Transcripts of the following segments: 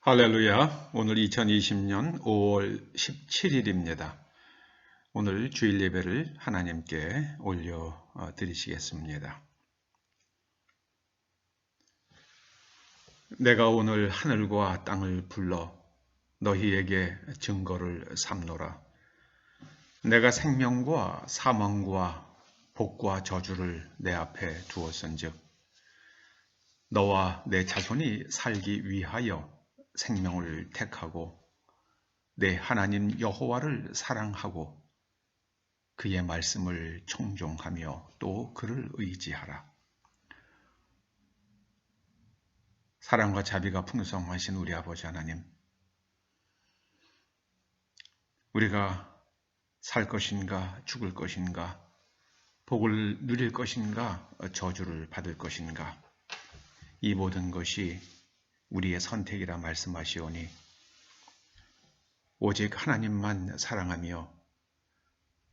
할렐루야. 오늘 2020년 5월 17일입니다. 오늘 주일 예배를 하나님께 올려 드리시겠습니다. 내가 오늘 하늘과 땅을 불러 너희에게 증거를 삼노라. 내가 생명과 사망과 복과 저주를 내 앞에 두었은즉 너와 내 자손이 살기 위하여 생명을 택하고 내 하나님 여호와를 사랑하고 그의 말씀을 청종하며 또 그를 의지하라. 사랑과 자비가 풍성하신 우리 아버지 하나님, 우리가 살 것인가 죽을 것인가, 복을 누릴 것인가 저주를 받을 것인가, 이 모든 것이 우리의 선택이라 말씀하시오니 오직 하나님만 사랑하며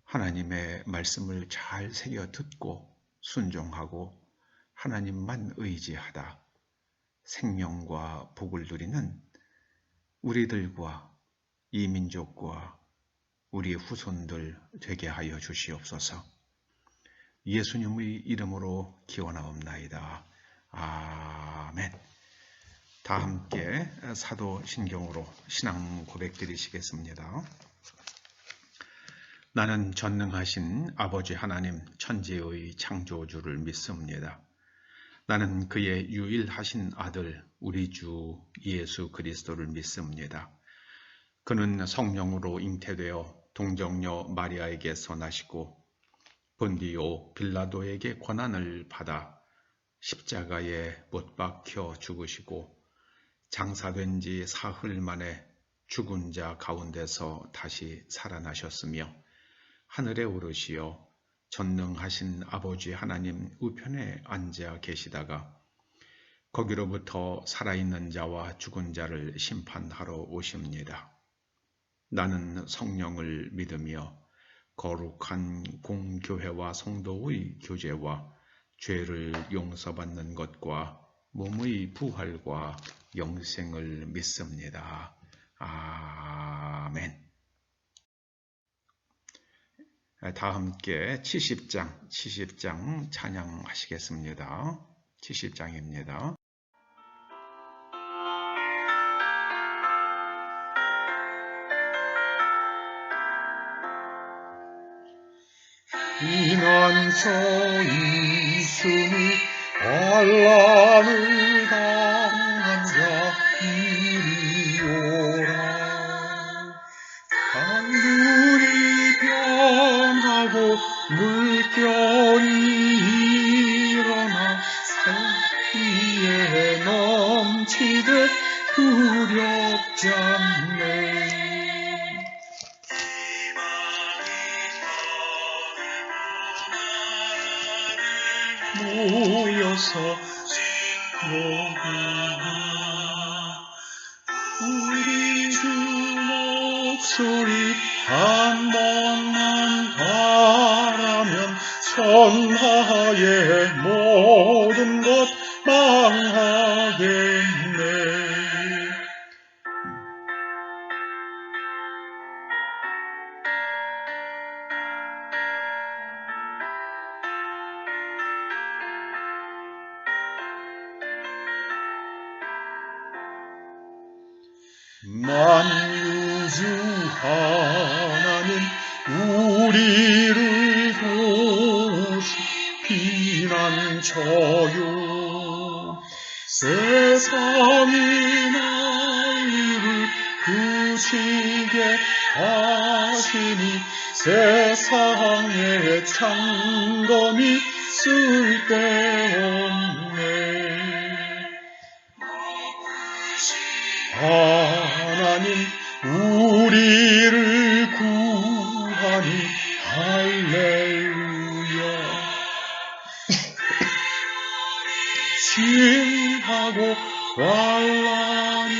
하나님의 말씀을 잘 새겨 듣고 순종하고 하나님만 의지하다 생명과 복을 누리는 우리들과 이 민족과 우리의 후손들 되게 하여 주시옵소서. 예수님의 이름으로 기원하옵나이다. 아멘. 다 함께 사도신경으로 신앙 고백 드리시겠습니다. 나는 전능하신 아버지 하나님 천지의 창조주를 믿습니다. 나는 그의 유일하신 아들 우리 주 예수 그리스도를 믿습니다. 그는 성령으로 잉태되어 동정녀 마리아에게서 나시고 본디오 빌라도에게 고난을 받아 십자가에 못 박혀 죽으시고 장사된 지 사흘 만에 죽은 자 가운데서 다시 살아나셨으며 하늘에 오르시어 전능하신 아버지 하나님 우편에 앉아 계시다가 거기로부터 살아있는 자와 죽은 자를 심판하러 오십니다. 나는 성령을 믿으며 거룩한 공교회와 성도의 교제와 죄를 용서받는 것과 몸의 부활과 영생을 믿습니다. 아멘. 다 함께 70장 찬양하시겠습니다. 70장입니다. 피난처 있으니 환난을 당한 자 이리오라. 강물이 변하고 물결이 일어나 새끼에 넘치되 두렵지 않네. 모여서 우리 주 목소리 한 번만 바라면 천하의 모든 것 망하겠네. 만유주 하나님 우리를 도우시 피난처요. 세상이 난리를 그치게 하시니 세상에 창검이 쓸데없네. 하나님 우리를 구하니 할렐루야. 심하고 환난이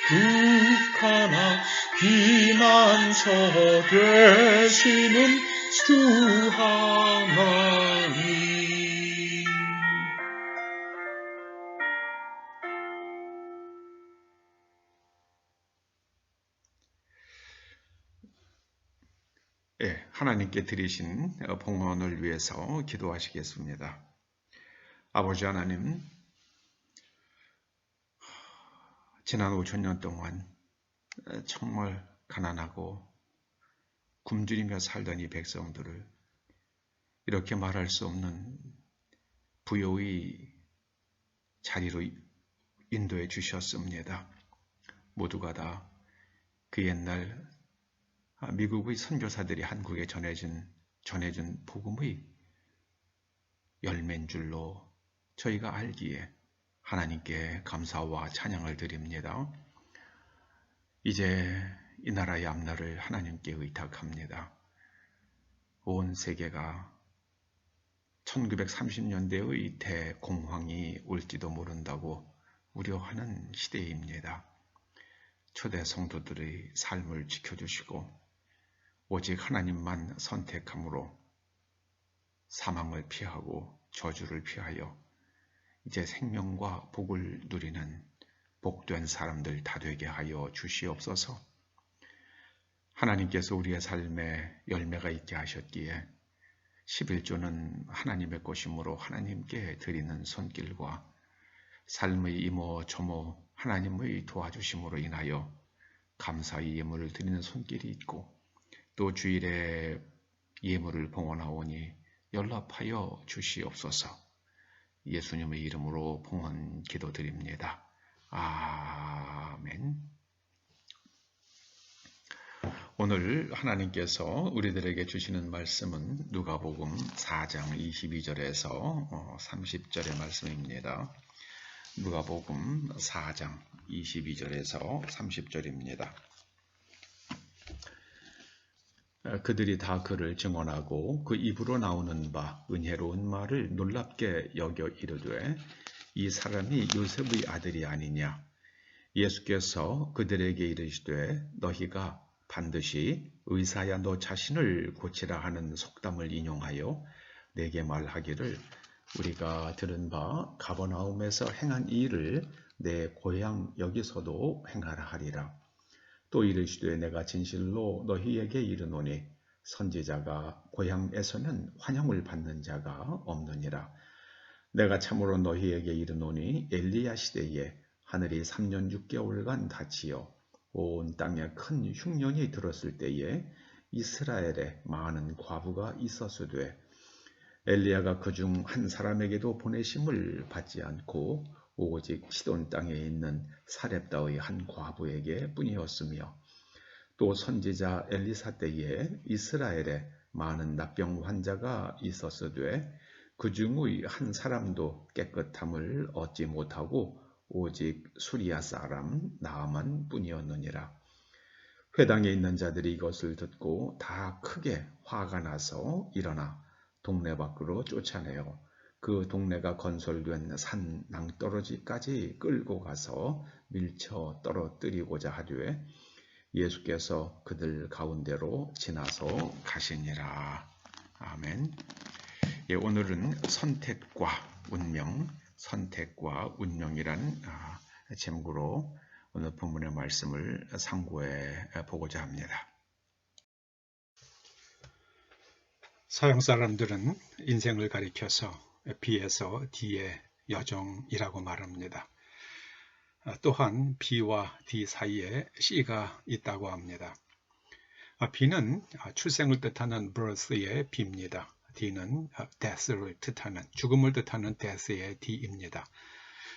극하나 피난처 되시는 주 하나님. 하나님께 드리신 봉헌을 위해서 기도하시겠습니다. 아버지 하나님, 지난 5,000년 동안 정말 가난하고 굶주리며 살던 이 백성들을 이렇게 말할 수 없는 부여의 자리로 인도해 주셨습니다. 모두가 다 그 옛날 미국의 선교사들이 한국에 전해준 복음의 열매인 줄로 저희가 알기에 하나님께 감사와 찬양을 드립니다. 이제 이 나라의 앞날을 하나님께 의탁합니다. 온 세계가 1930년대의 대공황이 올지도 모른다고 우려하는 시대입니다. 초대 성도들의 삶을 지켜주시고 오직 하나님만 선택함으로 사망을 피하고 저주를 피하여 이제 생명과 복을 누리는 복된 사람들 다 되게 하여 주시옵소서. 하나님께서 우리의 삶에 열매가 있게 하셨기에 11조는 하나님의 것이므로 하나님께 드리는 손길과 삶의 이모저모 하나님의 도와주심으로 인하여 감사의 예물을 드리는 손길이 있고 또 주일에 예물을 봉헌하오니 연락하여 주시옵소서. 예수님의 이름으로 봉헌 기도드립니다. 아멘. 오늘 하나님께서 우리들에게 주시는 말씀은 누가복음 4장 22절에서 30절의 말씀입니다. 누가복음 4장 22절에서 30절입니다. 그들이 다 그를 증언하고 그 입으로 나오는 바 은혜로운 말을 놀랍게 여겨 이르되 이 사람이 요셉의 아들이 아니냐. 예수께서 그들에게 이르시되 너희가 반드시 의사야 너 자신을 고치라 하는 속담을 인용하여 내게 말하기를 우리가 들은 바 가버나움에서 행한 이 일을 내 고향 여기서도 행하라 하리라. 또 이르시되 내가 진실로 너희에게 이르노니 선지자가 고향에서는 환영을 받는 자가 없느니라. 내가 참으로 너희에게 이르노니 엘리야 시대에 하늘이 3년 6개월간 닫히어 온 땅에 큰 흉년이 들었을 때에 이스라엘에 많은 과부가 있었으되 엘리야가 그중 한 사람에게도 보내심을 받지 않고 오직 시돈 땅에 있는 사렙다의 한 과부에게 뿐이었으며 또 선지자 엘리사 때에 이스라엘에 많은 납병 환자가 있었으되 그중의 한 사람도 깨끗함을 얻지 못하고 오직 수리아 사람 나아만 뿐이었느니라. 회당에 있는 자들이 이것을 듣고 다 크게 화가 나서 일어나 동네 밖으로 쫓아내어 그 동네가 건설된 산 낭떠러지까지 끌고 가서 밀쳐 떨어뜨리고자 하되 예수께서 그들 가운데로 지나서 가시니라. 아멘. 예, 오늘은 선택과 운명이라는 제목으로 오늘 본문의 말씀을 상고해 보고자 합니다. 서양 사람들은 인생을 가리켜서 B에서 D의 여정이라고 말합니다. 또한 B와 D 사이에 C가 있다고 합니다. B는 출생을 뜻하는 birth의 B입니다. D는 death를 뜻하는 죽음을 뜻하는 death의 D입니다.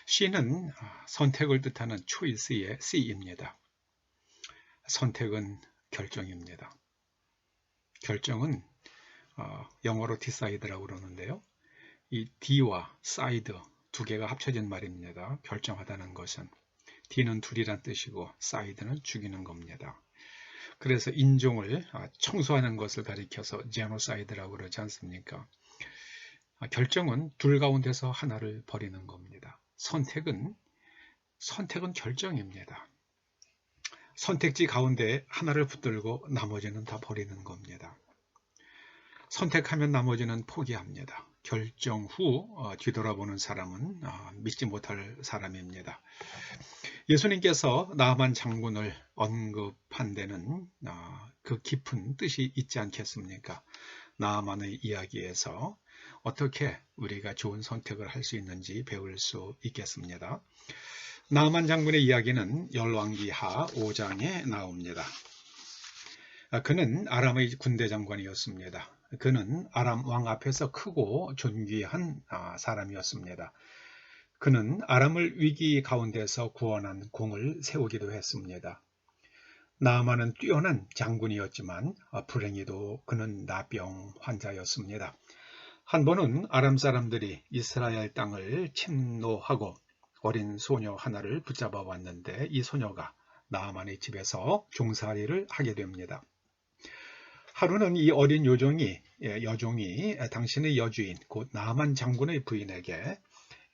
C는 선택을 뜻하는 choice의 C입니다. 선택은 결정입니다. 결정은 영어로 decide라고 그러는데요. 이 D와 side 두 개가 합쳐진 말입니다. 결정하다는 것은 D는 둘이란 뜻이고 side는 죽이는 겁니다. 그래서 인종을 청소하는 것을 가리켜서 genocide라고 그러지 않습니까? 결정은 둘 가운데서 하나를 버리는 겁니다. 선택은 결정입니다. 선택지 가운데 하나를 붙들고 나머지는 다 버리는 겁니다. 선택하면 나머지는 포기합니다. 결정 후 뒤돌아보는 사람은 믿지 못할 사람입니다. 예수님께서 나아만 장군을 언급한 데는 그 깊은 뜻이 있지 않겠습니까? 나아만의 이야기에서 어떻게 우리가 좋은 선택을 할 수 있는지 배울 수 있겠습니다. 나아만 장군의 이야기는 열왕기하 5장에 나옵니다. 그는 아람의 군대 장관이었습니다. 그는 아람 왕 앞에서 크고 존귀한 사람이었습니다. 그는 아람을 위기 가운데서 구원한 공을 세우기도 했습니다. 나아만은 뛰어난 장군이었지만 불행히도 그는 나병 환자였습니다. 한 번은 아람 사람들이 이스라엘 땅을 침노하고 어린 소녀 하나를 붙잡아 왔는데 이 소녀가 나아만의 집에서 종살이를 하게 됩니다. 하루는 이 어린 여종이 당신의 여주인 곧 나아만 장군의 부인에게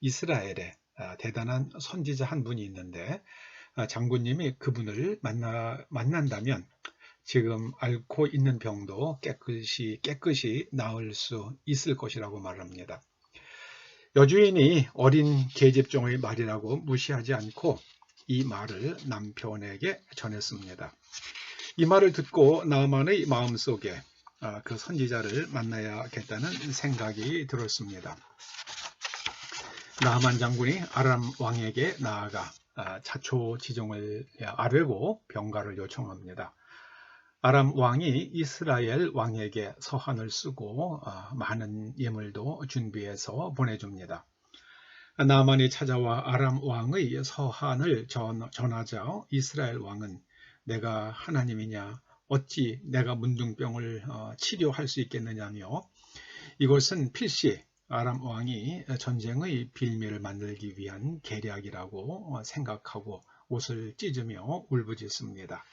이스라엘에 대단한 선지자 한 분이 있는데 장군님이 그분을 만난다면 지금 앓고 있는 병도 깨끗이 나을 수 있을 것이라고 말합니다. 여주인이 어린 계집종의 말이라고 무시하지 않고 이 말을 남편에게 전했습니다. 이 말을 듣고 나아만의 마음속에 그 선지자를 만나야겠다는 생각이 들었습니다. 나아만 장군이 아람 왕에게 나아가 자초지종을 아뢰고 병가를 요청합니다. 아람 왕이 이스라엘 왕에게 서한을 쓰고 많은 예물도 준비해서 보내줍니다. 나아만이 찾아와 아람 왕의 서한을 전하자 이스라엘 왕은 내가 하나님이냐 어찌 내가 문둥병을 치료할 수 있겠느냐며 이것은 필시 아람 왕이 전쟁의 빌미를 만들기 위한 계략이라고 생각하고 옷을 찢으며 울부짖습니다.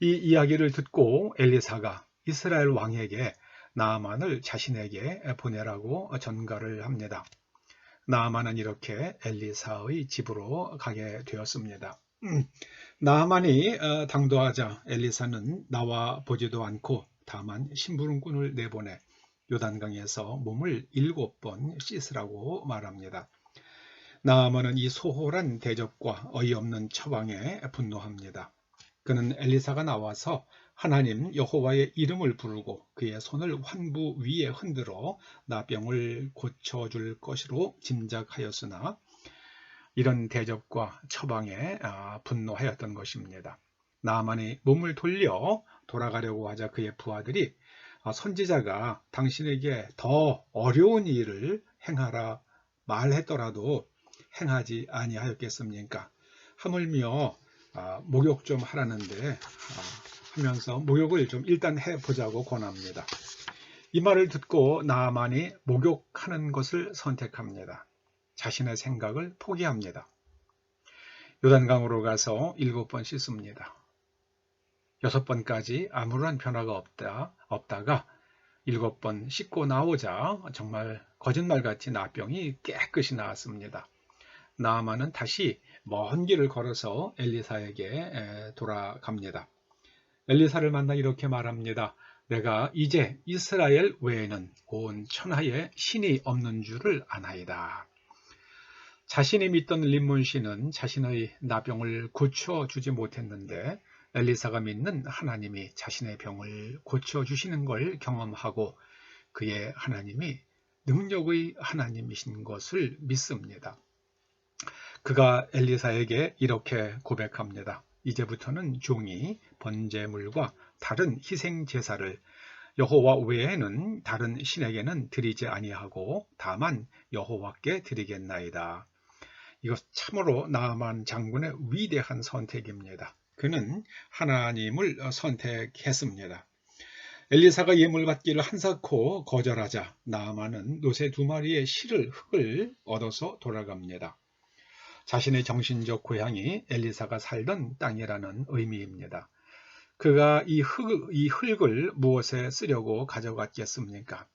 이 이야기를 듣고 엘리사가 이스라엘 왕에게 나아만을 자신에게 보내라고 전가를 합니다. 나아만은 이렇게 엘리사의 집으로 가게 되었습니다. 나아만이 당도하자 엘리사는 나와 보지도 않고 다만 심부름꾼을 내보내 요단강에서 몸을 7번 씻으라고 말합니다. 나아만은 이 소홀한 대접과 어이없는 처방에 분노합니다. 그는 엘리사가 나와서 하나님 여호와의 이름을 부르고 그의 손을 환부 위에 흔들어 나병을 고쳐줄 것으로 짐작하였으나 이런 대접과 처방에 분노하였던 것입니다. 나아만이 몸을 돌려 돌아가려고 하자 그의 부하들이 선지자가 당신에게 더 어려운 일을 행하라 말했더라도 행하지 아니하였겠습니까? 하물며 목욕 좀 하라는데 하면서 목욕을 좀 일단 해보자고 권합니다. 이 말을 듣고 나아만이 목욕하는 것을 선택합니다. 자신의 생각을 포기합니다. 요단강으로 가서 7번 씻습니다. 6번까지 아무런 변화가 없다가 7번 씻고 나오자 정말 거짓말같이 나병이 깨끗이 나았습니다. 나아만은 다시 먼 길을 걸어서 엘리사에게 돌아갑니다. 엘리사를 만나 이렇게 말합니다. 내가 이제 이스라엘 외에는 온 천하에 신이 없는 줄을 아나이다. 자신이 믿던 림몬신은 자신의 나병을 고쳐주지 못했는데 엘리사가 믿는 하나님이 자신의 병을 고쳐주시는 걸 경험하고 그의 하나님이 능력의 하나님이신 것을 믿습니다. 그가 엘리사에게 이렇게 고백합니다. 이제부터는 종이 번제물과 다른 희생 제사를 여호와 외에는 다른 신에게는 드리지 아니하고 다만 여호와께 드리겠나이다. 이것 참으로 나아만 장군의 위대한 선택입니다. 그는 하나님을 선택했습니다. 엘리사가 예물 받기를 한사코 거절하자 나아만은 노새 2마리의 흙을 얻어서 돌아갑니다. 자신의 정신적 고향이 엘리사가 살던 땅이라는 의미입니다. 그가 이 흙을 무엇에 쓰려고 가져갔겠습니까?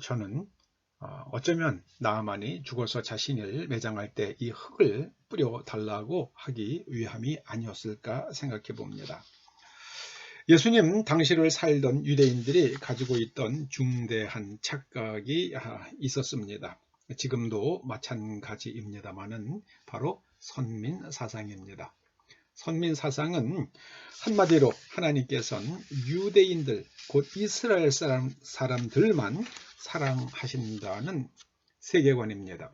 저는 어쩌면 나아만이 죽어서 자신을 매장할 때 이 흙을 뿌려달라고 하기 위함이 아니었을까 생각해 봅니다. 예수님 당시를 살던 유대인들이 가지고 있던 중대한 착각이 있었습니다. 지금도 마찬가지입니다만은 바로 선민사상입니다. 선민사상은 한마디로 하나님께서는 유대인들 곧 이스라엘 사람들만 사랑하신다는 세계관입니다.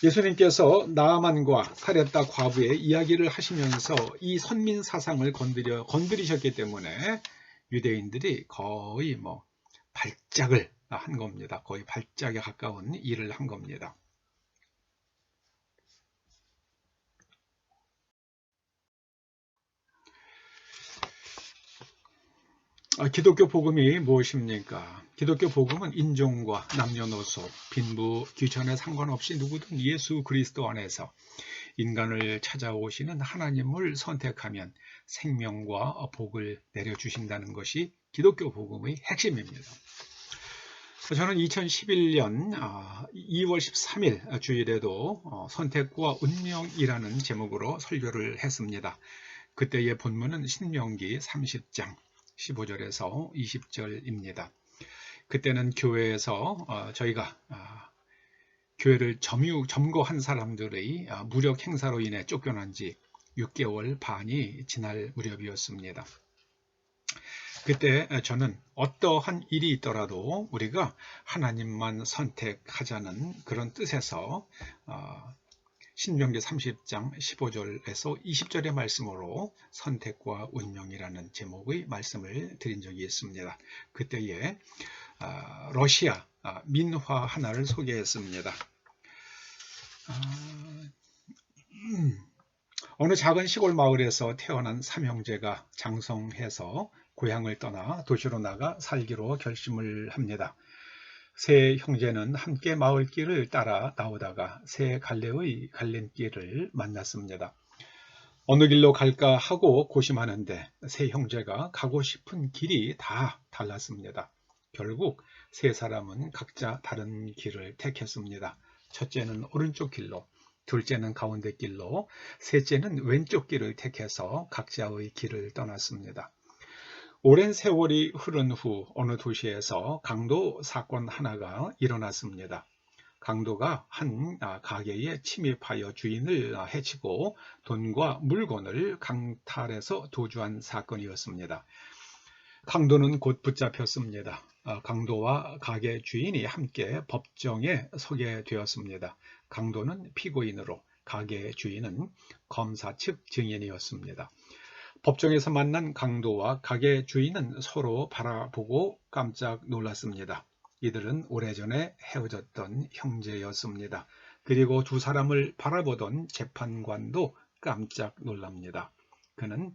예수님께서 나아만과 사렙다 과부의 이야기를 하시면서 이 선민사상을 건드리셨기 때문에 유대인들이 거의 발작을 한 겁니다. 거의 발작에 가까운 일을 한 겁니다. 기독교 복음이 무엇입니까? 기독교 복음은 인종과 남녀노소, 빈부, 귀천에 상관없이 누구든 예수 그리스도 안에서 인간을 찾아오시는 하나님을 선택하면 생명과 복을 내려주신다는 것이 기독교 복음의 핵심입니다. 저는 2011년 2월 13일 주일에도 선택과 운명이라는 제목으로 설교를 했습니다. 그때의 본문은 신명기 30장 15절에서 20절입니다. 그때는 교회에서 저희가 교회를 점거한 사람들의 무력 행사로 인해 쫓겨난 지 6개월 반이 지날 무렵이었습니다. 그때 저는 어떠한 일이 있더라도 우리가 하나님만 선택하자는 그런 뜻에서 신명기 30장 15절에서 20절의 말씀으로 선택과 운명이라는 제목의 말씀을 드린 적이 있습니다. 그때에 러시아 민화 하나를 소개했습니다. 어느 작은 시골 마을에서 태어난 삼형제가 장성해서 고향을 떠나 도시로 나가 살기로 결심을 합니다. 세 형제는 함께 마을길을 따라 나오다가 세 갈래의 갈림길을 만났습니다. 어느 길로 갈까 하고 고심하는데 세 형제가 가고 싶은 길이 다 달랐습니다. 결국 세 사람은 각자 다른 길을 택했습니다. 첫째는 오른쪽 길로, 둘째는 가운데 길로, 셋째는 왼쪽 길을 택해서 각자의 길을 떠났습니다. 오랜 세월이 흐른 후 어느 도시에서 강도 사건 하나가 일어났습니다. 강도가 한 가게에 침입하여 주인을 해치고 돈과 물건을 강탈해서 도주한 사건이었습니다. 강도는 곧 붙잡혔습니다. 강도와 가게 주인이 함께 법정에 서게 되었습니다. 강도는 피고인으로, 가게 주인은 검사 측 증인이었습니다. 법정에서 만난 강도와 가게 주인은 서로 바라보고 깜짝 놀랐습니다. 이들은 오래전에 헤어졌던 형제였습니다. 그리고 두 사람을 바라보던 재판관도 깜짝 놀랍니다. 그는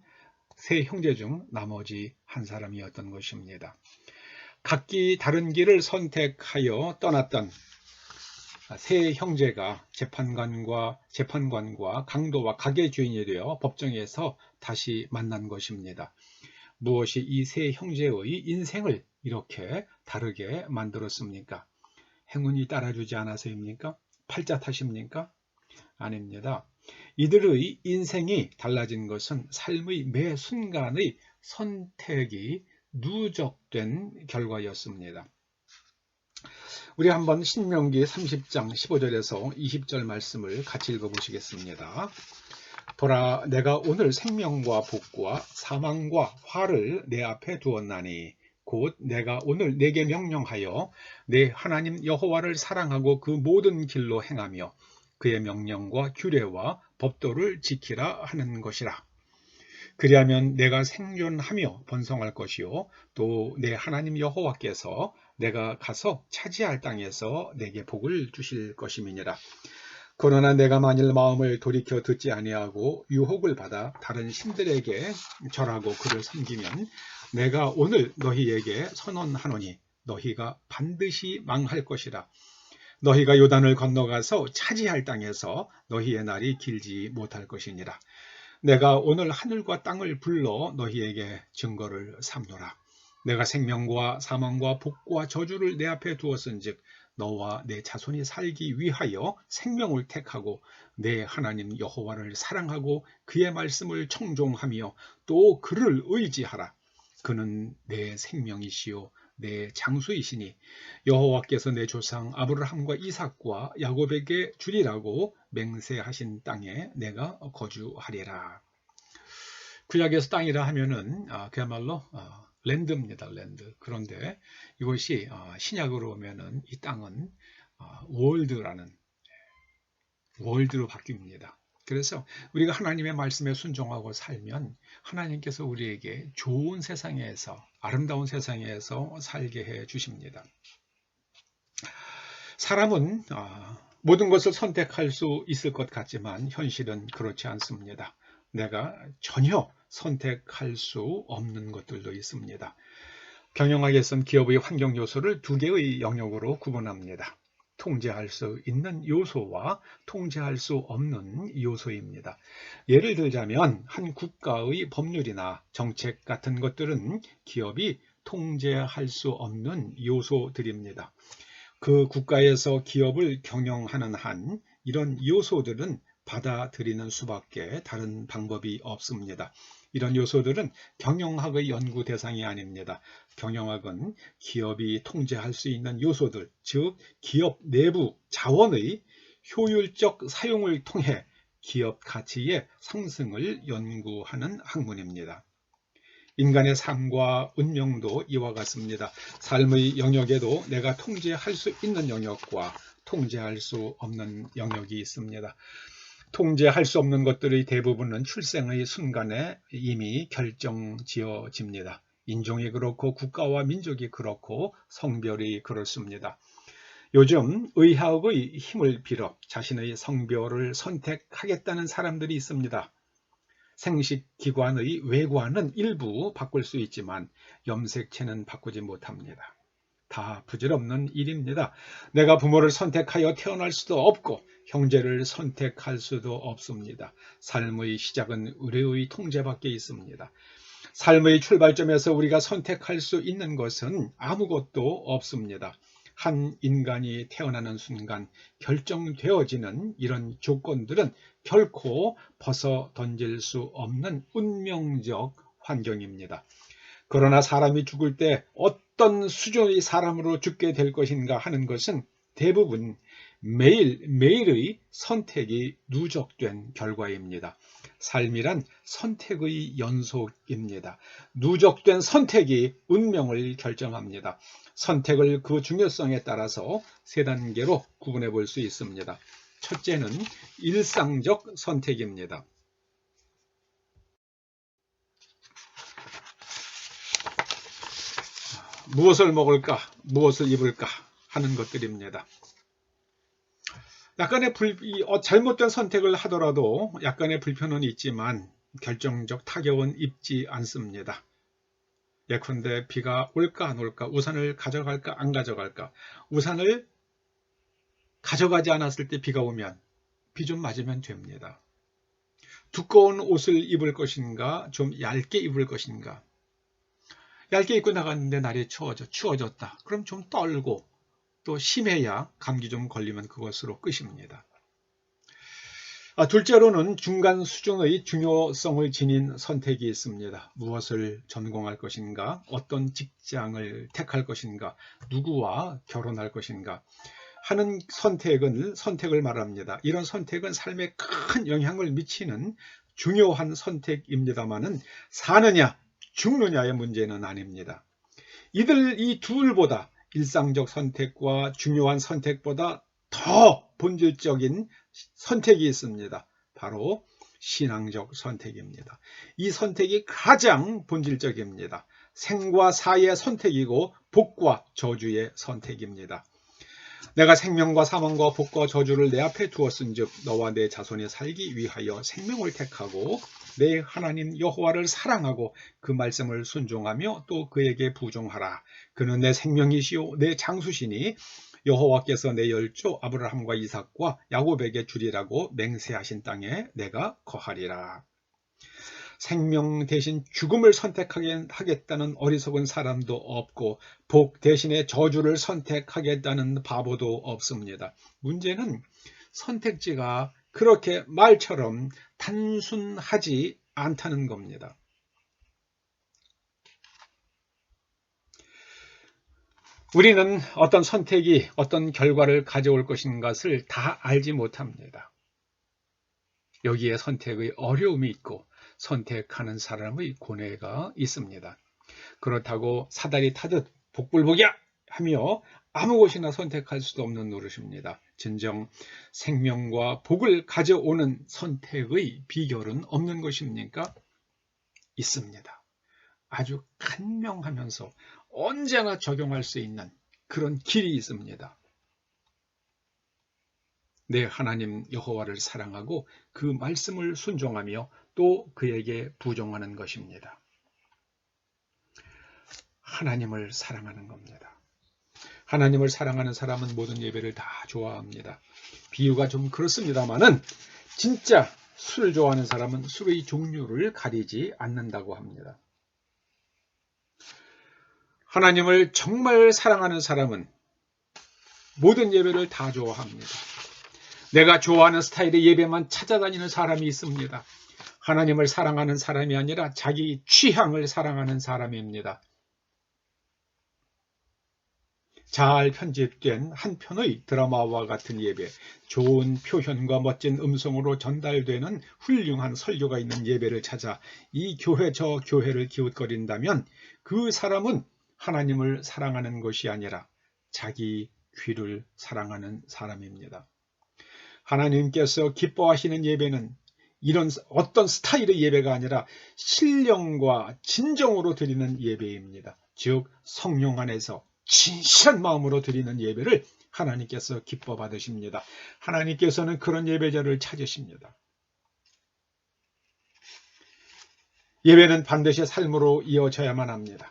세 형제 중 나머지 한 사람이었던 것입니다. 각기 다른 길을 선택하여 떠났던 세 형제가 재판관과 강도와 가게 주인이 되어 법정에서 다시 만난 것입니다. 무엇이 이 세 형제의 인생을 이렇게 다르게 만들었습니까? 행운이 따라주지 않아서입니까? 팔자 탓입니까? 아닙니다. 이들의 인생이 달라진 것은 삶의 매 순간의 선택이 누적된 결과였습니다. 우리 한번 신명기 30장 15절에서 20절 말씀을 같이 읽어보시겠습니다. 보라, 내가 오늘 생명과 복과 사망과 화를 내 앞에 두었나니 곧 내가 오늘 내게 명령하여 내 하나님 여호와를 사랑하고 그 모든 길로 행하며 그의 명령과 규례와 법도를 지키라 하는 것이라. 그리하면 내가 생존하며 번성할 것이요 또 내 하나님 여호와께서 내가 가서 차지할 땅에서 내게 복을 주실 것임이니라. 그러나 내가 만일 마음을 돌이켜 듣지 아니하고 유혹을 받아 다른 신들에게 절하고 그를 섬기면 내가 오늘 너희에게 선언하노니 너희가 반드시 망할 것이라. 너희가 요단을 건너가서 차지할 땅에서 너희의 날이 길지 못할 것이니라. 내가 오늘 하늘과 땅을 불러 너희에게 증거를 삼노라. 내가 생명과 사망과 복과 저주를 내 앞에 두었은즉 너와 내 자손이 살기 위하여 생명을 택하고 내 하나님 여호와를 사랑하고 그의 말씀을 청종하며 또 그를 의지하라. 그는 내 생명이시요 내 장수이시니 여호와께서 내 조상 아브라함과 이삭과 야곱에게 주리라고 맹세하신 땅에 내가 거주하리라. 구약에서 땅이라 하면은 그야말로 랜드입니다. 랜드. 그런데 이것이 신약으로 오면은 이 땅은 월드로 바뀝니다. 그래서 우리가 하나님의 말씀에 순종하고 살면 하나님께서 우리에게 좋은 세상에서, 아름다운 세상에서 살게 해 주십니다. 사람은 모든 것을 선택할 수 있을 것 같지만 현실은 그렇지 않습니다. 내가 전혀 선택할 수 없는 것들도 있습니다. 경영학에서는 기업의 환경 요소를 두 개의 영역으로 구분합니다. 통제할 수 있는 요소와 통제할 수 없는 요소입니다. 예를 들자면 한 국가의 법률이나 정책 같은 것들은 기업이 통제할 수 없는 요소들입니다. 그 국가에서 기업을 경영하는 한 이런 요소들은 받아들이는 수밖에 다른 방법이 없습니다. 이런 요소들은 경영학의 연구 대상이 아닙니다. 경영학은 기업이 통제할 수 있는 요소들, 즉 기업 내부 자원의 효율적 사용을 통해 기업 가치의 상승을 연구하는 학문입니다. 인간의 삶과 운명도 이와 같습니다. 삶의 영역에도 내가 통제할 수 있는 영역과 통제할 수 없는 영역이 있습니다. 통제할 수 없는 것들의 대부분은 출생의 순간에 이미 결정지어집니다. 인종이 그렇고 국가와 민족이 그렇고 성별이 그렇습니다. 요즘 의학의 힘을 빌어 자신의 성별을 선택하겠다는 사람들이 있습니다. 생식기관의 외관은 일부 바꿀 수 있지만 염색체는 바꾸지 못합니다. 다 부질없는 일입니다. 내가 부모를 선택하여 태어날 수도 없고 형제를 선택할 수도 없습니다. 삶의 시작은 의뢰의 통제밖에 있습니다. 삶의 출발점에서 우리가 선택할 수 있는 것은 아무것도 없습니다. 한 인간이 태어나는 순간 결정되어지는 이런 조건들은 결코 벗어 던질 수 없는 운명적 환경입니다. 그러나 사람이 죽을 때 어떤 수준의 사람으로 죽게 될 것인가 하는 것은 대부분 매일매일의 선택이 누적된 결과입니다. 삶이란 선택의 연속입니다. 누적된 선택이 운명을 결정합니다. 선택을 그 중요성에 따라서 세 단계로 구분해 볼 수 있습니다. 첫째는 일상적 선택입니다. 무엇을 먹을까, 무엇을 입을까 하는 것들입니다. 약간의 잘못된 선택을 하더라도 약간의 불편은 있지만 결정적 타격은 입지 않습니다. 예컨대 비가 올까 안 올까, 우산을 가져갈까 안 가져갈까. 우산을 가져가지 않았을 때 비가 오면 비 좀 맞으면 됩니다. 두꺼운 옷을 입을 것인가, 좀 얇게 입을 것인가. 얇게 입고 나갔는데 날이 추워졌다. 그럼 좀 떨고 또 심해야 감기 좀 걸리면 그것으로 끝입니다. 둘째로는 중간 수준의 중요성을 지닌 선택이 있습니다. 무엇을 전공할 것인가, 어떤 직장을 택할 것인가, 누구와 결혼할 것인가 하는 선택을 말합니다. 이런 선택은 삶에 큰 영향을 미치는 중요한 선택입니다만은 사느냐 죽느냐의 문제는 아닙니다. 이 둘보다 일상적 선택과 중요한 선택보다 더 본질적인 선택이 있습니다. 바로 신앙적 선택입니다. 이 선택이 가장 본질적입니다. 생과 사의 선택이고 복과 저주의 선택입니다. 내가 생명과 사망과 복과 저주를 내 앞에 두었은즉 너와 내 자손이 살기 위하여 생명을 택하고 내 하나님 여호와를 사랑하고 그 말씀을 순종하며 또 그에게 부종하라. 그는 내 생명이시요 내 장수시니 여호와께서 내 열조 아브라함과 이삭과 야곱에게 주리라고 맹세하신 땅에 내가 거하리라. 생명 대신 죽음을 선택하겠다는 어리석은 사람도 없고 복 대신에 저주를 선택하겠다는 바보도 없습니다. 문제는 선택지가 그렇게 말처럼 단순하지 않다는 겁니다. 우리는 어떤 선택이 어떤 결과를 가져올 것인가를 다 알지 못합니다. 여기에 선택의 어려움이 있고 선택하는 사람의 고뇌가 있습니다. 그렇다고 사다리 타듯 복불복이야 하며 아무 곳이나 선택할 수도 없는 노릇입니다. 진정 생명과 복을 가져오는 선택의 비결은 없는 것입니까? 있습니다. 아주 간명하면서 언제나 적용할 수 있는 그런 길이 있습니다. 내 하나님 여호와를 사랑하고 그 말씀을 순종하며 또 그에게 부종하는 것입니다. 하나님을 사랑하는 겁니다. 하나님을 사랑하는 사람은 모든 예배를 다 좋아합니다. 비유가 좀 그렇습니다만은 진짜 술을 좋아하는 사람은 술의 종류를 가리지 않는다고 합니다. 하나님을 정말 사랑하는 사람은 모든 예배를 다 좋아합니다. 내가 좋아하는 스타일의 예배만 찾아다니는 사람이 있습니다. 하나님을 사랑하는 사람이 아니라 자기 취향을 사랑하는 사람입니다. 잘 편집된 한 편의 드라마와 같은 예배, 좋은 표현과 멋진 음성으로 전달되는 훌륭한 설교가 있는 예배를 찾아 이 교회 저 교회를 기웃거린다면 그 사람은 하나님을 사랑하는 것이 아니라 자기 귀를 사랑하는 사람입니다. 하나님께서 기뻐하시는 예배는 이런 어떤 스타일의 예배가 아니라 신령과 진정으로 드리는 예배입니다. 즉 성령 안에서 진실한 마음으로 드리는 예배를 하나님께서 기뻐 받으십니다. 하나님께서는 그런 예배자를 찾으십니다. 예배는 반드시 삶으로 이어져야만 합니다.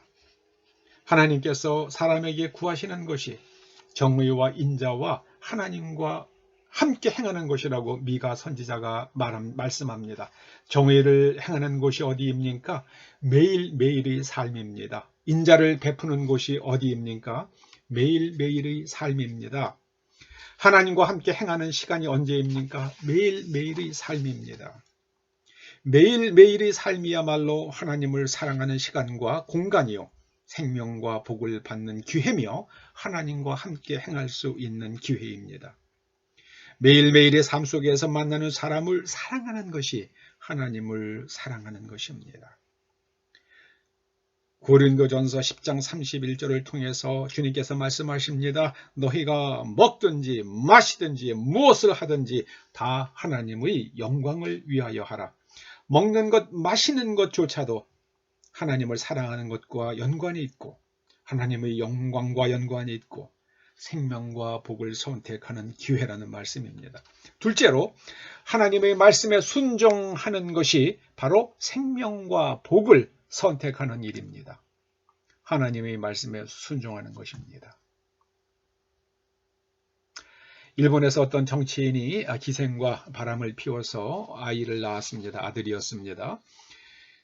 하나님께서 사람에게 구하시는 것이 정의와 인자와 하나님과 함께 행하는 것이라고 미가 선지자가 말씀합니다. 정의를 행하는 곳이 어디입니까? 매일매일의 삶입니다. 인자를 베푸는 곳이 어디입니까? 매일매일의 삶입니다. 하나님과 함께 행하는 시간이 언제입니까? 매일매일의 삶입니다. 매일매일의 삶이야말로 하나님을 사랑하는 시간과 공간이요. 생명과 복을 받는 기회며 하나님과 함께 행할 수 있는 기회입니다. 매일매일의 삶 속에서 만나는 사람을 사랑하는 것이 하나님을 사랑하는 것입니다. 고린도전서 10장 31절을 통해서 주님께서 말씀하십니다. 너희가 먹든지 마시든지 무엇을 하든지 다 하나님의 영광을 위하여 하라. 먹는 것, 마시는 것조차도 하나님을 사랑하는 것과 연관이 있고 하나님의 영광과 연관이 있고 생명과 복을 선택하는 기회라는 말씀입니다. 둘째로 하나님의 말씀에 순종하는 것이 바로 생명과 복을 선택하는 일입니다. 하나님의 말씀에 순종하는 것입니다. 일본에서 어떤 정치인이 기생과 바람을 피워서 아이를 낳았습니다. 아들이었습니다.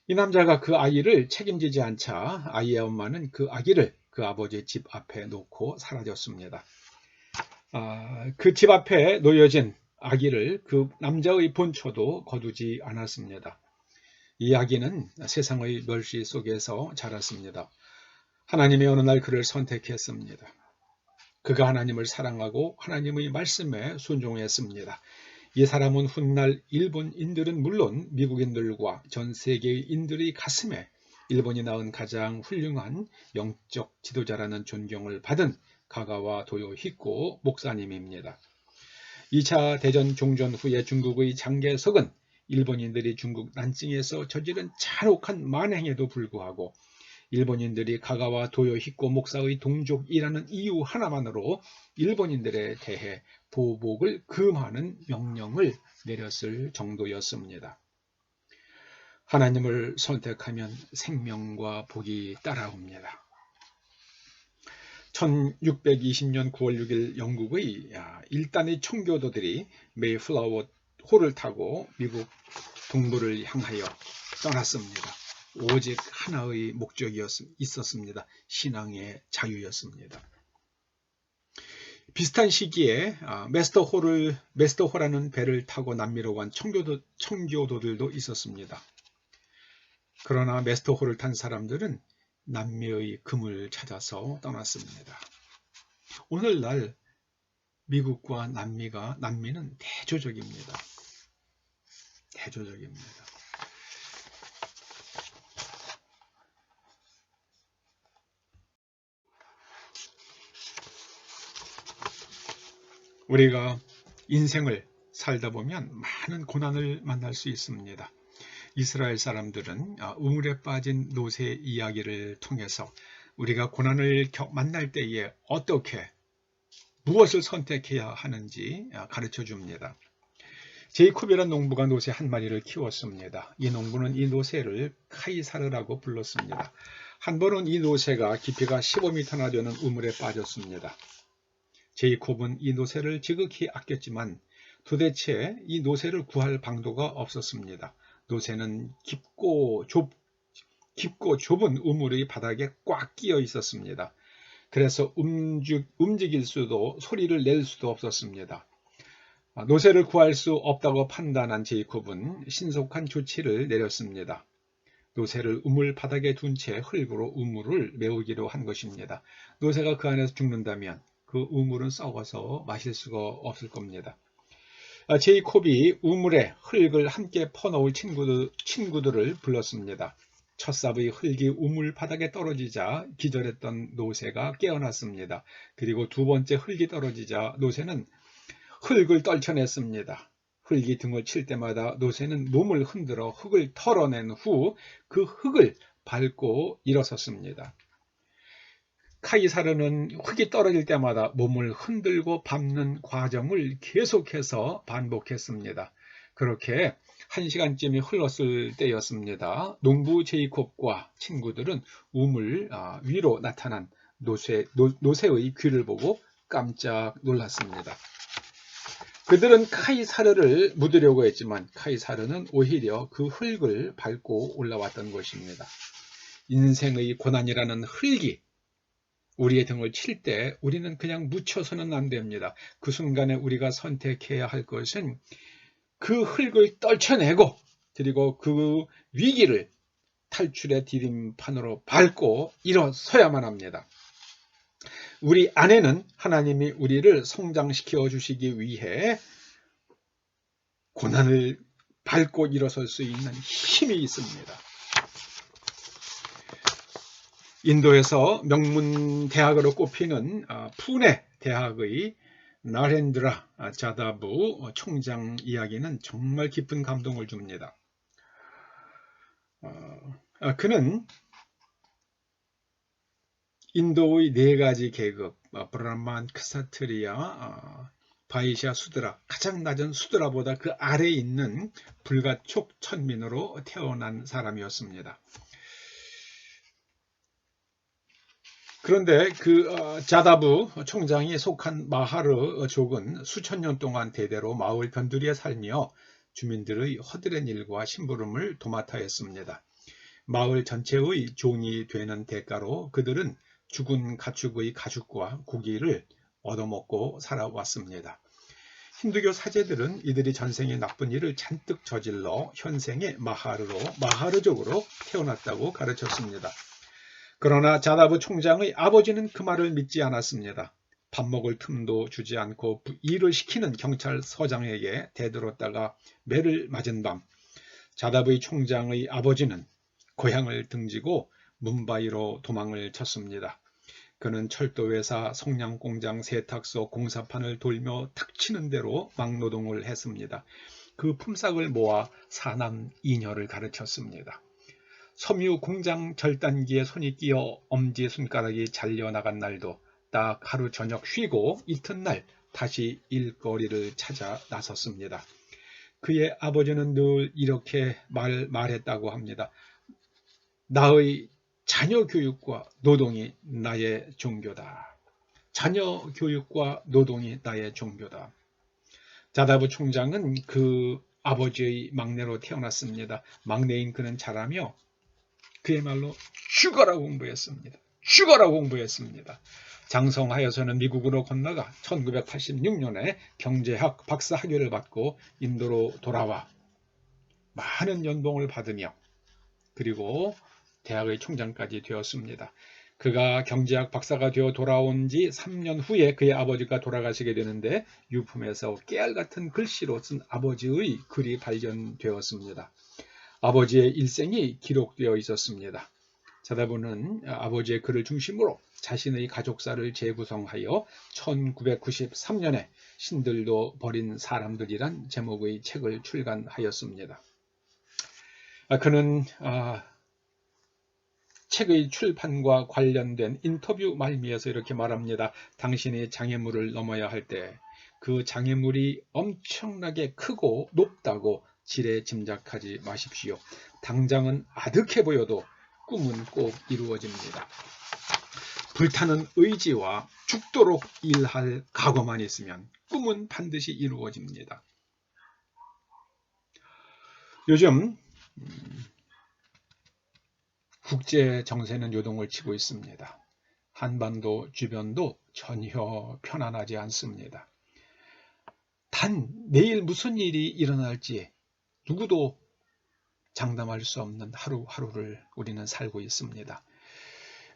이 남자가 그 아이를 책임지지 않자 아이의 엄마는 그 아기를 그 아버지의 집 앞에 놓고 사라졌습니다. 그 집 앞에 놓여진 아기를 그 남자의 본처도 거두지 않았습니다. 이 아기는 세상의 멸시 속에서 자랐습니다. 하나님이 어느 날 그를 선택했습니다. 그가 하나님을 사랑하고 하나님의 말씀에 순종했습니다. 이 사람은 훗날 일본인들은 물론 미국인들과 전 세계인들의 가슴에 일본이 낳은 가장 훌륭한 영적 지도자라는 존경을 받은 가가와 도요 히코 목사님입니다. 2차 대전 종전 후에 중국의 장개석은 일본인들이 중국 난징에서 저지른 잔혹한 만행에도 불구하고 일본인들이 가가와 도요 히코 목사의 동족이라는 이유 하나만으로 일본인들에 대해 보복을 금하는 명령을 내렸을 정도였습니다. 하나님을 선택하면 생명과 복이 따라옵니다. 1620년 9월 6일 영국의 1단의 청교도들이 메이플라워 호를 타고 미국 동부를 향하여 떠났습니다. 오직 하나의 목적이 있었습니다. 신앙의 자유였습니다. 비슷한 시기에 메스터호라는 배를 타고 남미로 간 청교도들도 있었습니다. 그러나 메스터호를 탄 사람들은 남미의 금을 찾아서 떠났습니다. 오늘날 미국과 남미는 대조적입니다. 대조적입니다. 우리가 인생을 살다 보면 많은 고난을 만날 수 있습니다. 이스라엘 사람들은 우물에 빠진 노새 이야기를 통해서 우리가 고난을 만날 때에 어떻게 무엇을 선택해야 하는지 가르쳐 줍니다. 제이콥이라는 농부가 노새 한 마리를 키웠습니다. 이 농부는 이 노새를 카이사르라고 불렀습니다. 한 번은 이 노새가 깊이가 15m나 되는 우물에 빠졌습니다. 제이콥은 이 노새를 지극히 아꼈지만 도대체 이 노새를 구할 방도가 없었습니다. 노새는 깊고 좁은 우물의 바닥에 꽉 끼어 있었습니다. 그래서 움직일 수도 소리를 낼 수도 없었습니다. 노새를 구할 수 없다고 판단한 제이콥은 신속한 조치를 내렸습니다. 노새를 우물 바닥에 둔 채 흙으로 우물을 메우기로 한 것입니다. 노새가 그 안에서 죽는다면 그 우물은 썩어서 마실 수가 없을 겁니다. 제이콥이 우물에 흙을 함께 퍼넣을 친구들을 불렀습니다. 첫 삽의 흙이 우물 바닥에 떨어지자 기절했던 노새가 깨어났습니다. 그리고 두 번째 흙이 떨어지자 노새는 흙을 떨쳐냈습니다. 흙이 등을 칠 때마다 노새는 몸을 흔들어 흙을 털어낸 후 그 흙을 밟고 일어섰습니다. 카이사르는 흙이 떨어질 때마다 몸을 흔들고 밟는 과정을 계속해서 반복했습니다. 그렇게 1시간쯤이 흘렀을 때였습니다. 농부 제이콥과 친구들은 우물 위로 나타난 노새의 귀를 보고 깜짝 놀랐습니다. 그들은 카이사르를 묻으려고 했지만 카이사르는 오히려 그 흙을 밟고 올라왔던 것입니다. 인생의 고난이라는 흙이 우리의 등을 칠 때 우리는 그냥 묻혀서는 안 됩니다. 그 순간에 우리가 선택해야 할 것은 그 흙을 떨쳐내고 그리고 그 위기를 탈출의 디딤판으로 밟고 일어서야만 합니다. 우리 안에는 하나님이 우리를 성장시켜 주시기 위해 고난을 밟고 일어설 수 있는 힘이 있습니다. 인도에서 명문 대학으로 꼽히는 푸네 대학의 나렌드라 자다부 총장 이야기는 정말 깊은 감동을 줍니다. 그는 인도의 네 가지 계급 브라만, 크사트리아, 바이샤, 수드라, 가장 낮은 수드라보다 그 아래에 있는 불가촉 천민으로 태어난 사람이었습니다. 그런데 그 자다부 총장이 속한 마하르족은 수천 년 동안 대대로 마을 변두리에 살며 주민들의 허드렛 일과 심부름을 도맡아 했습니다. 마을 전체의 종이 되는 대가로 그들은 죽은 가축의 가죽과 고기를 얻어먹고 살아왔습니다. 힌두교 사제들은 이들이 전생에 나쁜 일을 잔뜩 저질러 현생에 마하르족으로 태어났다고 가르쳤습니다. 그러나 자다부 총장의 아버지는 그 말을 믿지 않았습니다. 밥 먹을 틈도 주지 않고 일을 시키는 경찰서장에게 대들었다가 매를 맞은 밤 자다부의 총장의 아버지는 고향을 등지고 뭄바이로 도망을 쳤습니다. 그는 철도회사, 성냥공장, 세탁소, 공사판을 돌며 닥치는 대로 막노동을 했습니다. 그 품삯을 모아 사남 이녀를 가르쳤습니다. 섬유 공장 절단기에 손이 끼어 엄지손가락이 잘려나간 날도 딱 하루 저녁 쉬고 이튿날 다시 일거리를 찾아 나섰습니다. 그의 아버지는 늘 이렇게 말했다고 합니다. 나의 자녀 교육과 노동이 나의 종교다. 자녀 교육과 노동이 나의 종교다. 자다부 총장은 그 아버지의 막내로 태어났습니다. 막내인 그는 자라며 그야말로 죽어라 공부했습니다. 죽어라 공부했습니다. 장성하여서는 미국으로 건너가 1986년에 경제학 박사 학위를 받고 인도로 돌아와 많은 연봉을 받으며 그리고 대학의 총장까지 되었습니다. 그가 경제학 박사가 되어 돌아온 지 3년 후에 그의 아버지가 돌아가시게 되는데 유품에서 깨알 같은 글씨로 쓴 아버지의 글이 발견되었습니다. 아버지의 일생이 기록되어 있었습니다. 자다보는 아버지의 글을 중심으로 자신의 가족사를 재구성하여 1993년에 신들도 버린 사람들이란 제목의 책을 출간하였습니다. 그는 책의 출판과 관련된 인터뷰 말미에서 이렇게 말합니다. 당신이 장애물을 넘어야 할 때 그 장애물이 엄청나게 크고 높다고 지레 짐작하지 마십시오. 당장은 아득해 보여도 꿈은 꼭 이루어집니다. 불타는 의지와 죽도록 일할 각오만 있으면 꿈은 반드시 이루어집니다. 요즘 국제 정세는 요동을 치고 있습니다. 한반도 주변도 전혀 편안하지 않습니다. 단 내일 무슨 일이 일어날지 누구도 장담할 수 없는 하루하루를 우리는 살고 있습니다.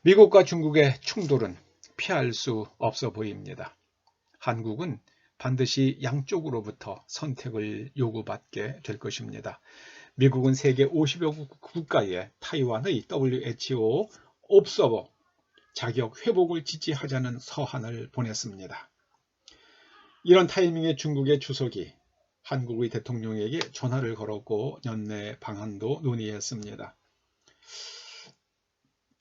미국과 중국의 충돌은 피할 수 없어 보입니다. 한국은 반드시 양쪽으로부터 선택을 요구받게 될 것입니다. 미국은 세계 50여 국가에 타이완의 WHO 옵서버 자격 회복을 지지하자는 서한을 보냈습니다. 이런 타이밍에 중국의 주석이 한국의 대통령에게 전화를 걸었고 연내 방안도 논의했습니다.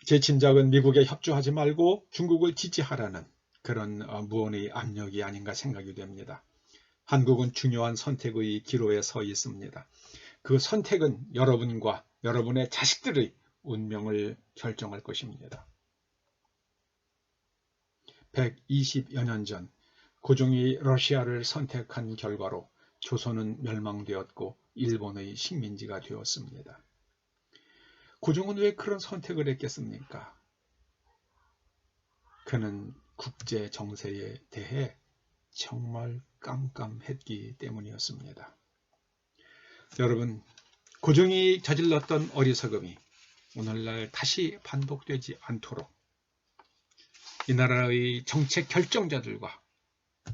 제 짐작은 미국에 협조하지 말고 중국을 지지하라는 그런 무언의 압력이 아닌가 생각이 됩니다. 한국은 중요한 선택의 기로에 서 있습니다. 그 선택은 여러분과 여러분의 자식들의 운명을 결정할 것입니다. 120여 년 전 고종이 러시아를 선택한 결과로 조선은 멸망되었고 일본의 식민지가 되었습니다. 고종은 왜 그런 선택을 했겠습니까? 그는 국제 정세에 대해 정말 깜깜했기 때문이었습니다. 여러분, 고종이 저질렀던 어리석음이 오늘날 다시 반복되지 않도록 이 나라의 정책 결정자들과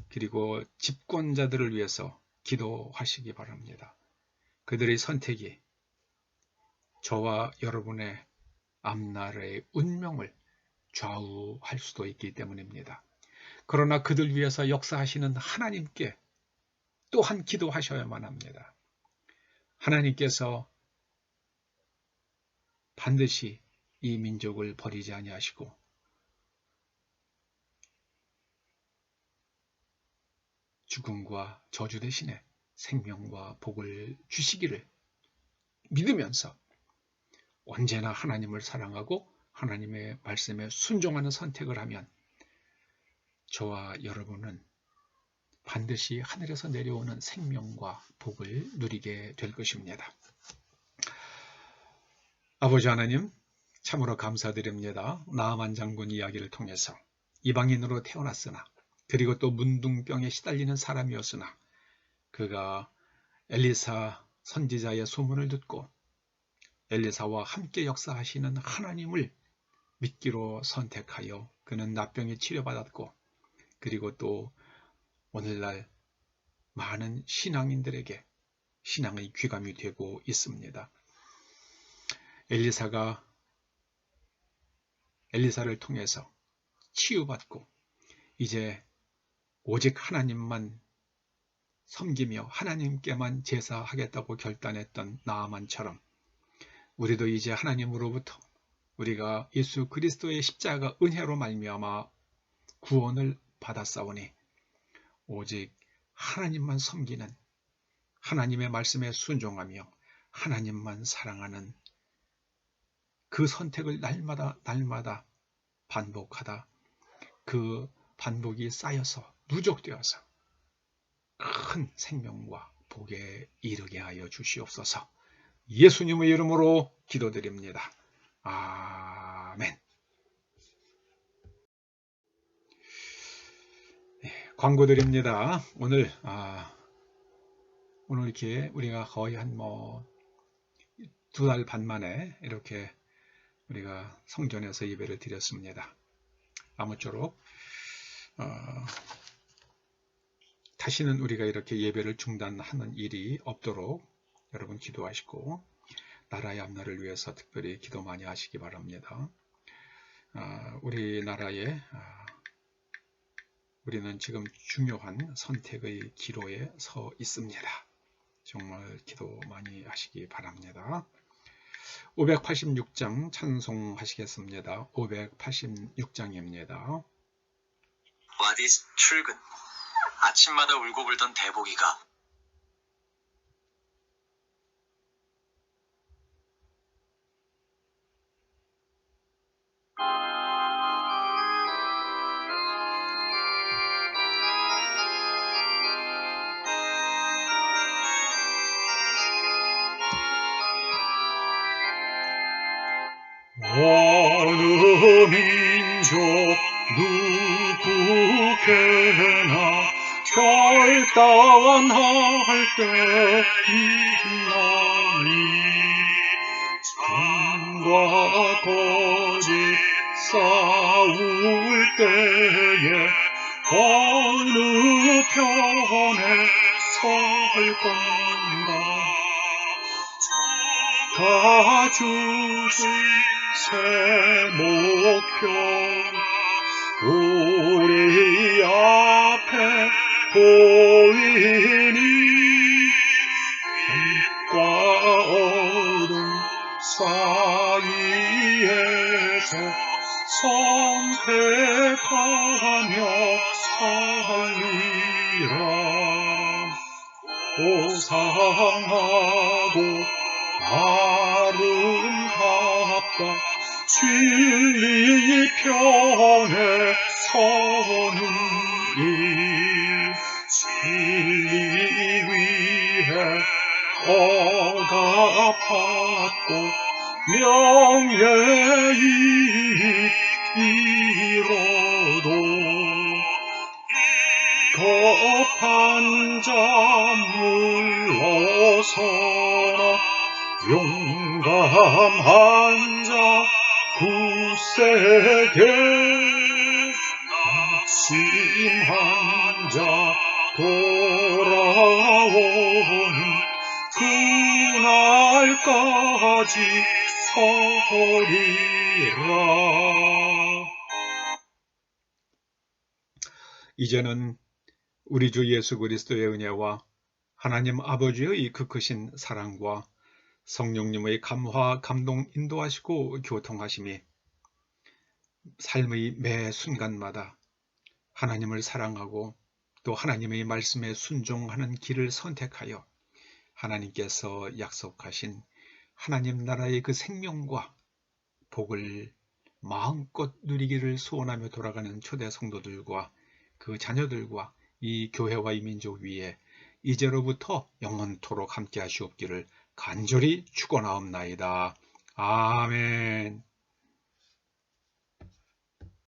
그리고 집권자들을 위해서 기도하시기 바랍니다. 그들의 선택이 저와 여러분의 앞날의 운명을 좌우할 수도 있기 때문입니다. 그러나 그들 위해서 역사하시는 하나님께 또한 기도하셔야만 합니다. 하나님께서 반드시 이 민족을 버리지 아니하시고 죽음과 저주 대신에 생명과 복을 주시기를 믿으면서 언제나 하나님을 사랑하고 하나님의 말씀에 순종하는 선택을 하면 저와 여러분은 반드시 하늘에서 내려오는 생명과 복을 누리게 될 것입니다. 아버지 하나님, 참으로 감사드립니다. 나아만 장군 이야기를 통해서 이방인으로 태어났으나 그리고 또 문둥병에 시달리는 사람이었으나 그가 엘리사 선지자의 소문을 듣고 엘리사와 함께 역사하시는 하나님을 믿기로 선택하여 그는 나병에 치료받았고 그리고 또 오늘날 많은 신앙인들에게 신앙의 귀감이 되고 있습니다. 엘리사를 통해서 치유받고 이제 오직 하나님만 섬기며 하나님께만 제사하겠다고 결단했던 나아만처럼 우리도 이제 하나님으로부터 우리가 예수 그리스도의 십자가 은혜로 말미암아 구원을 받았사오니 오직 하나님만 섬기는 하나님의 말씀에 순종하며 하나님만 사랑하는 그 선택을 날마다 반복하다 그 반복이 쌓여서 누적되어서 큰 생명과 복에 이르게 하여 주시옵소서. 예수님의 이름으로 기도드립니다. 아멘. 광고 드립니다. 오늘 이렇게 우리가 거의 한 2달 반 만에 이렇게 우리가 성전에서 예배를 드렸습니다. 아무쪼록 다시는 우리가 이렇게 예배를 중단하는 일이 없도록 여러분 기도하시고 나라의 앞날을 위해서 특별히 기도 많이 하시기 바랍니다. 우리나라에 우리는 지금 중요한 선택의 기로에 서 있습니다. 정말 기도 많이 하시기 바랍니다. 586장 찬송하시겠습니다. 586장입니다. 와디스 출근. 아침마다 울고 불던 대보기가 어느 민족 누구게나 결단할 때 있나니 창과 거짓 싸울 때에 어느 편에 설 건가 가주신 새 목표 우리 앞에 보이니 빛과 어둠 사이에서 선택하며 살리라 고상하고 아름답다 진리 편에 서는 일 진리 위해 억압받고 명예이익 이뤄도 겁한 자 물러서나 용감한 자 굳세게 낙심한 자 돌아오는 그날까지 서리라. 이제는 우리 주 예수 그리스도의 은혜와 하나님 아버지의 그 크신 사랑과 성령님의 감화, 감동, 인도하시고 교통하심이 삶의 매 순간마다 하나님을 사랑하고 또 하나님의 말씀에 순종하는 길을 선택하여 하나님께서 약속하신 하나님 나라의 그 생명과 복을 마음껏 누리기를 소원하며 돌아가는 초대 성도들과 그 자녀들과 이 교회와 이 민족 위에 이제로부터 영원토록 함께 하시옵기를 간절히 축원하옵나이다. 아멘.